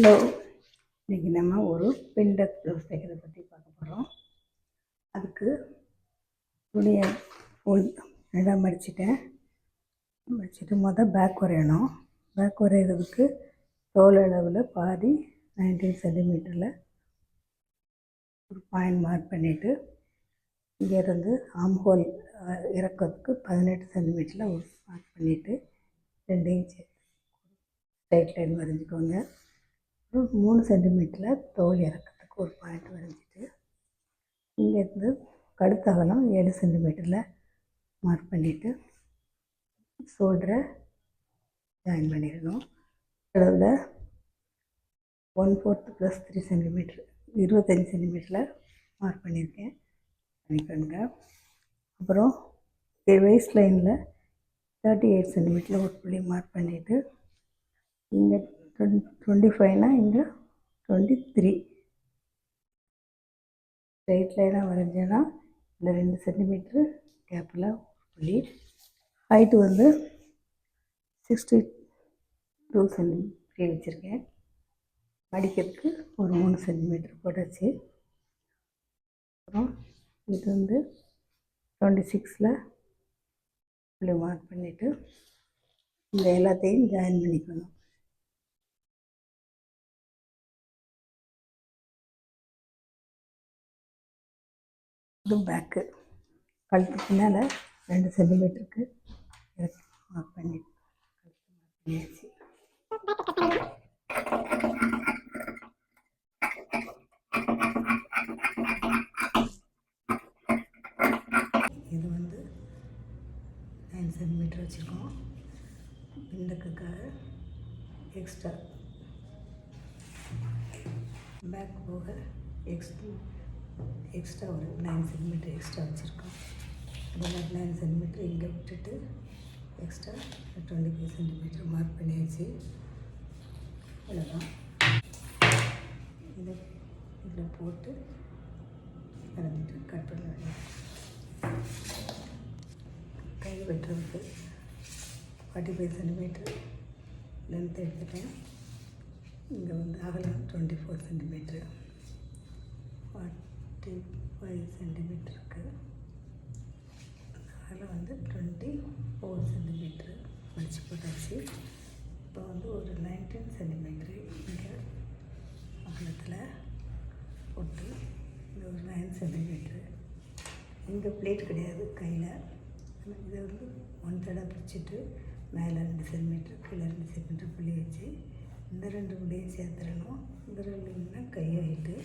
Hello, இன்றைக்கி நம்ம ஒரு பிண்டக் ப்ளவுஸ் தைக்கிறத பற்றி பார்க்க போகிறோம். அதுக்கு துணியை ரெண்டாக மடிச்சுட்டு பேக் வரையணும். பேக் வரைகிறதுக்கு தோல் அளவில் பாதி 19 சென்டிமீட்டரில் ஒரு பாயிண்ட் மார்க் பண்ணிவிட்டு இங்கேருந்து ஆம்ஹோல் இறக்கிறதுக்கு 18 சென்டிமீட்டரில் ஒரு மார்க் பண்ணிவிட்டு 2 இன்ச்சு ஸ்ட்ரைட் லைன் வரைஞ்சிக்கோங்க. 3 சென்டிமீட்டரில் தோல் இறக்கிறதுக்கு ஒரு பாயிண்ட் வரைஞ்சிட்டு இங்கேருந்து கழுத்தகலம் 7 சென்டிமீட்டரில் மார்க் பண்ணிவிட்டு ஷோல்டரை ஜாயின் பண்ணிடணும். அளவில் 1/4 + 3 சென்டிமீட்டர் 25 சென்டிமீட்டரில் மார்க் பண்ணிக்கோங்க. அப்புறம் வேஸ்ட் லைனில் 38 சென்டிமீட்டரில் ஒரு புள்ளி மார்க் பண்ணிவிட்டு இங்கே 25னா இங்கே 23 ஸ்ட்ரைட் லைனாக வரைஞ்சேன்னா இந்த 2 சென்டிமீட்ரு கேப்பில் புள்ளி. ஹைட்டு 62 சென்டிமீட்டர் வச்சுருக்கேன். மடிக்கிறதுக்கு ஒரு 3 சென்டிமீட்டர் போட்டாச்சு. அப்புறம் இது 26ல் புள்ளி மார்க் பண்ணிவிட்டு இந்த எல்லாத்தையும் ஜாயின் பண்ணிக்கணும். இது பேக்கு கழுத்து பின்னால் 2 சென்டிமீட்டருக்கு மார்க் பண்ணியாச்சு. இது 9 சென்டிமீட்டர் வச்சுருக்கோம். பிண்டக்குக்காக எக்ஸ்ட்ரா பேக் போக எக்ஸ்ட்ரா ஒரு 9 சென்டிமீட்டர் எக்ஸ்ட்ரா வச்சுருக்கோம். அதில் 9 சென்டிமீட்டர் இங்கே விட்டுட்டு எக்ஸ்ட்ரா 25 சென்டிமீட்டர் மார்க் பண்ணியாச்சு. அவ்வளோதான். இதில் போட்டு கலந்துட்டு கட் பண்ண வேண்டியது. கை வெட்டுறதுக்கு 45 சென்டிமீட்டர் லென்த் எடுத்துட்டேன். இங்கே அகலம் 24 சென்டிமீட்ரு 45 சென்டிமீட்டருக்கு அகலம் 24 சென்டிமீட்ரு மடித்து போட்டாச்சு. இப்போ ஒரு 19 சென்டிமீட்ரு இங்கே அகலத்தில் போட்டு இங்கே ஒரு 9 சென்டிமீட்ரு இங்கே பிளேட் கிடையாது கையில். இதை 1/3 பிடிச்சிட்டு மேலே 2 சென்டிமீட்டர் கீழே 2 சென்டிமீட்டர் புள்ளி வச்சு இந்த 2 புள்ளியும் சேர்த்துடணும். இந்த 2 கையாகிட்டு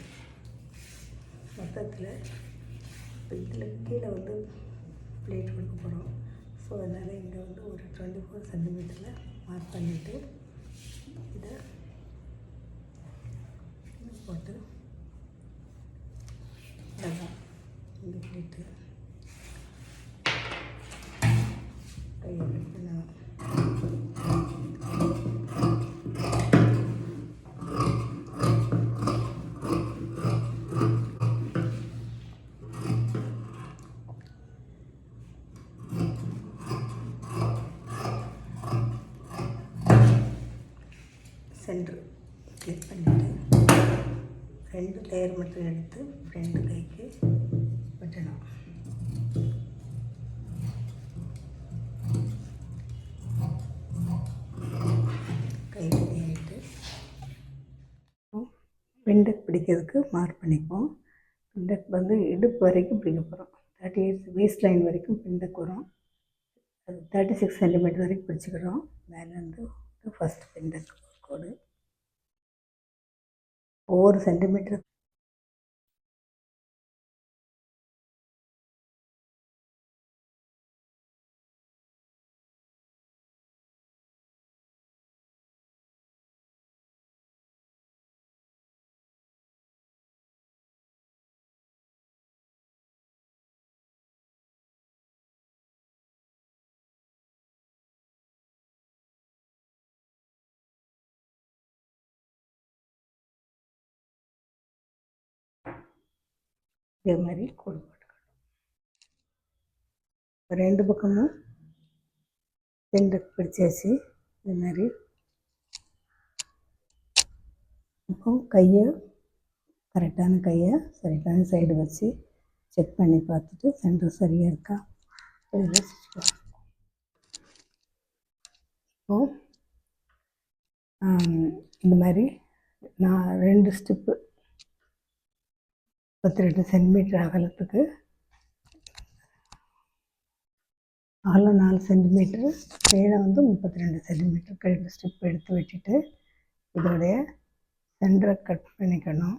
மொத்தத்தில் இப்போ இதில் கீழே பிளேட் கொடுக்க போகிறோம். ஸோ அதனால் இங்கே ஒரு 24 சென்டிமீட்டரில் மார்க் பண்ணிவிட்டு இதை போட்டு அதான் இந்த பிளேட்டு கையை கட் பண்ணணும். சென்ட்ரு கிளிக் பண்ணிவிட்டு 2 லேயர் மட்டும் எடுத்து ஃப்ரண்ட் கைக்கு வெட்டணும். கை ஆகிட்டு பிண்டக் பிடிக்கிறதுக்கு மார்க் பண்ணிப்போம். பிண்டக் இடுப்பு வரைக்கும் பிடிக்க போகிறோம். 38 வேஸ்ட் லைன் வரைக்கும் பிண்டக் வரும். அது 36 சென்டிமீட்டர் வரைக்கும் பிடிச்சிக்கிறோம். மேலேருந்து ஃபஸ்ட் பிண்டக் கோடு ஒவ்வொரு சென்டிமீட்டர் இதே மாதிரி கோடு போட்டுக்கணும். 2 பக்கமும் பிண்டக் பிடிச்சாச்சு. இது மாதிரி இப்போ கையை கரெக்டான சைடு வச்சு செக் பண்ணி பார்த்துட்டு சென்டர் சரியாக இருக்கா இதில் இப்போது இந்த மாதிரி நான் 2 ஸ்டிப்பு 32 சென்டிமீட்டர் அகலத்துக்கு அகலம் 4 சென்டிமீட்டரு, கீழே 32 சென்டிமீட்டருக்கு 2 ஸ்டிப் எடுத்து விட்டுட்டு இதோடைய சென்டரை கட் பண்ணிக்கணும்.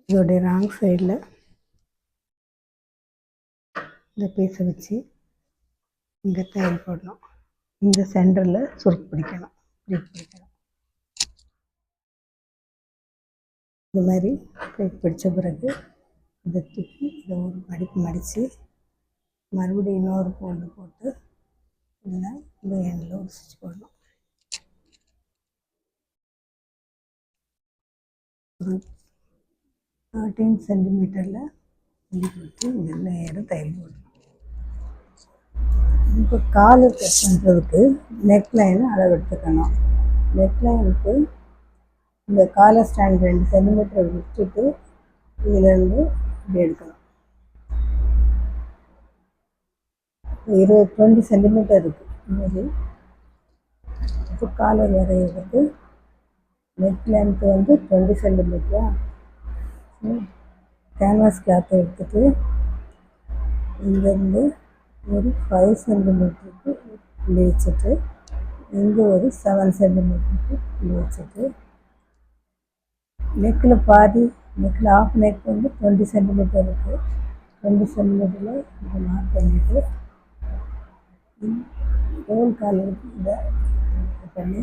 இதோடைய ராங் சைடில் இந்த பீஸை வச்சு இங்கே தையல் போடணும். இந்த சென்டரில் சுருக்கு பிடிக்கணும். இந்த மாதிரி பிடித்த பிறகு இதை தூக்கி இதை ஒரு மடித்து மறுபடியும் இன்னொரு ஃபோல்டு போட்டு இதில் இந்த எண்டில் ஒரு ஸ்டிச் போடணும். ஒரு 13 சென்டிமீட்டரில் உள்ளி கொடுத்து இதில் நேரம் தையல் போடணும். இப்போ காலு கட் பண்ணுறதுக்கு நெக் லைனை அளவு எடுத்துக்கணும். நெக் லைனுக்கு இந்த காலர் ஸ்டாண்ட் 2 சென்டிமீட்டர் விட்டுட்டு இதிலேருந்து இப்படி எடுக்கணும். 20 சென்டிமீட்டர் இருக்குது. இதுமாதிரி இப்போ காலர் வரைகிறதுக்கு நெக் லென்த்து 20 சென்டிமீட்டரா கேன்வாஸ் கிளாத்தை எடுத்துகிட்டு இங்கேருந்து ஒரு 5 சென்டிமீட்டருக்கு இப்படி வச்சுட்டு இங்கே ஒரு 7 சென்டிமீட்டருக்கு இப்படி வச்சுட்டு நெக்கில் பாதி நெக்கில் ஆஃப் நெக் 20 சென்டிமீட்டர் இருக்குது. 20 சென்டிமீட்டரில் இதை மார்க் பண்ணிவிட்டு ரோல் காலருக்கு இதை பண்ணி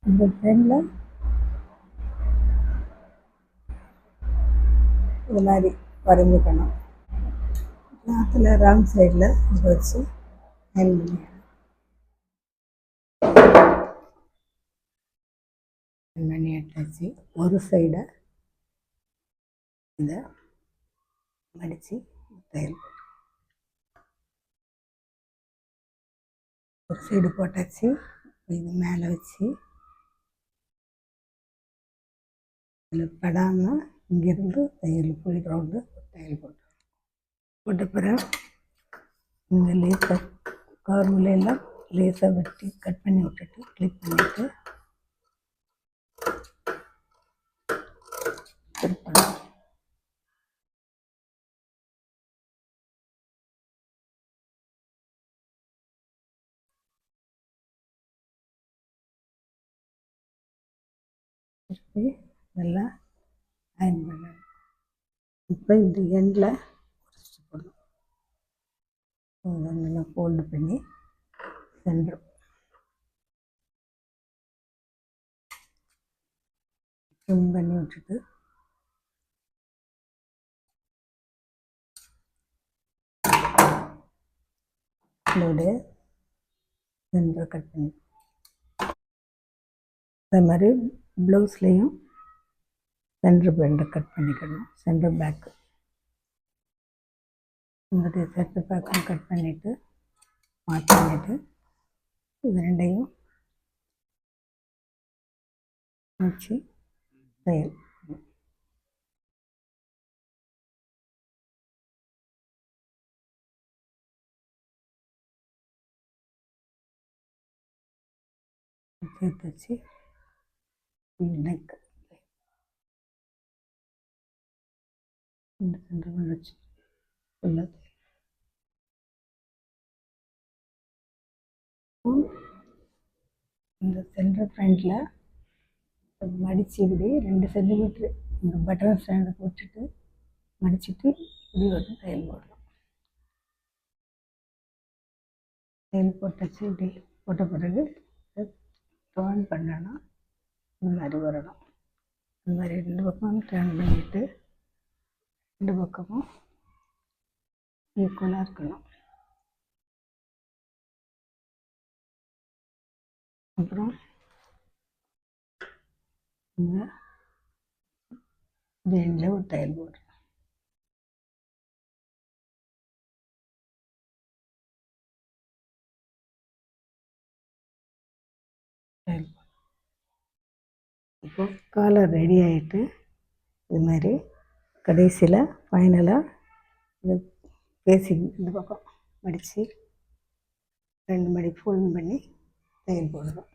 இந்த பெண்ணில் இது மாதிரி வரைஞ்சிக்கணும். கிளாத்தில் ராங் சைடில் இதை வச்சு ஹேண்ட் பண்ணி எடுத்தாச்சு. ஒரு சைடை இதை மடித்து தையல் ஒரு சைடு போட்டாச்சு. இது மேலே வச்சு இதில் படாமல் இங்கேருந்து தையல் ஃபுல் ரவுண்டு தையல் போட்ட பிறகு இந்த லேசாக கார்முலையெல்லாம் லேசாக வெட்டி கட் பண்ணி விட்டுட்டு கிளிப் பண்ணிவிட்டு திருப்பணும். திருப்பி நல்லா அயன் பண்ணணும். இப்போ இந்த எண்டில் போடணும். நல்லா ஃபோல்டு பண்ணி சென்டர் ட்ரிம் பண்ணி விட்டுட்டு இதோடைய சென்டரை கட் பண்ணி அதே மாதிரி ப்ளவுஸ்லேயும் சென்டர் பெண்டை கட் பண்ணிக்கணும். சென்டர் பேக்கு இந்த சென்டர் பேக்கும் கட் பண்ணிவிட்டு மார்க் பண்ணிவிட்டு இது ரெண்டையும் வச்சு தையல் சேர்த்து வச்சு நெக் இந்த சென்டர் வச்சு ஃபுல்லாக இந்த சென்டர் ஃப்ரண்டில் மடித்து இப்படி 2 சென்டிமீட்ரு இந்த பட்டன் ஸ்டாண்டுக்கு விட்டுட்டு மடிச்சுட்டு இப்படி ஒரு தையல் போடணும். தையல் போட்டாச்சு. இப்படி போட்ட பிறகு டர்ன் பண்ணனா இந்த மாதிரி வரணும். இந்த மாதிரி 2 பக்கமும் டர்ன் பண்ணிவிட்டு 2 பக்கமும் ஈக்குவலாக இருக்கணும். அப்புறம் இந்த எண்டில் ஒரு தையல் போடுறோம். இப்போது காலர் ரெடி ஆகிட்டு இது மாதிரி கடைசியில் ஃபைனலாக இது பேசிங் இந்த பக்கம் மடித்து 2 மடி ஃபோல்ட் பண்ணி தையல் போடுறோம்.